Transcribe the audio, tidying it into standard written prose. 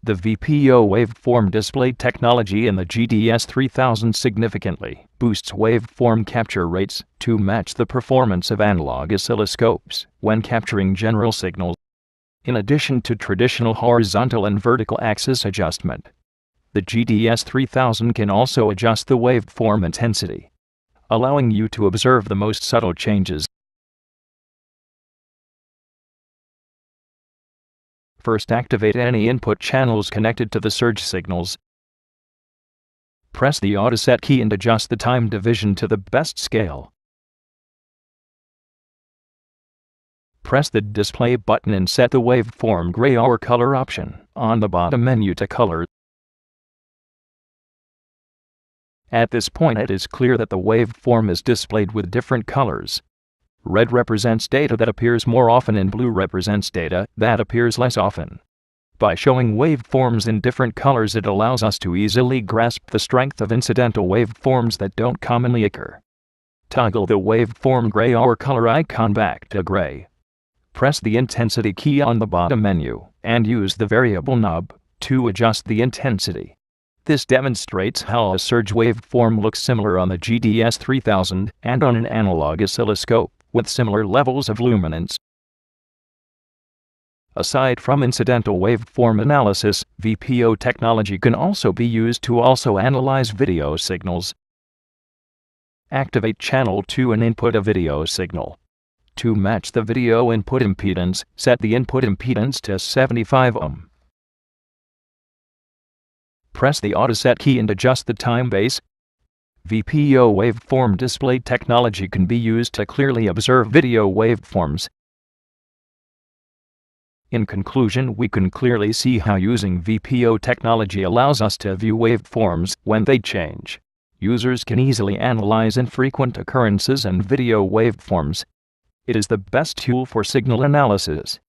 The VPO waveform display technology in the GDS 3000 significantly boosts waveform capture rates to match the performance of analog oscilloscopes when capturing general signals. In addition to traditional horizontal and vertical axis adjustment, the GDS 3000 can also adjust the waveform intensity, allowing you to observe the most subtle changes. First, activate any input channels connected to the surge signals. Press the Autoset key and adjust the time division to the best scale. Press the display button and set the Waveform Gray or color option on the bottom menu to color. At this point, it is clear that the waveform is displayed with different colors. Red represents data that appears more often and blue represents data that appears less often. By showing waveforms in different colors, it allows us to easily grasp the strength of incidental waveforms that don't commonly occur. Toggle the Waveform Gray or color icon back to gray. Press the intensity key on the bottom menu and use the variable knob to adjust the intensity. This demonstrates how a surge waveform looks similar on the GDS 3000 and on an analog oscilloscope with similar levels of luminance. Aside from incidental waveform analysis, VPO technology can also be used to also analyze video signals. Activate channel 2 and input a video signal. To match the video input impedance, set the input impedance to 75 ohm. Press the Autoset key and adjust the time base. VPO waveform display technology can be used to clearly observe video waveforms. In conclusion, we can clearly see how using VPO technology allows us to view waveforms when they change. Users can easily analyze infrequent occurrences and video waveforms. It is the best tool for signal analysis.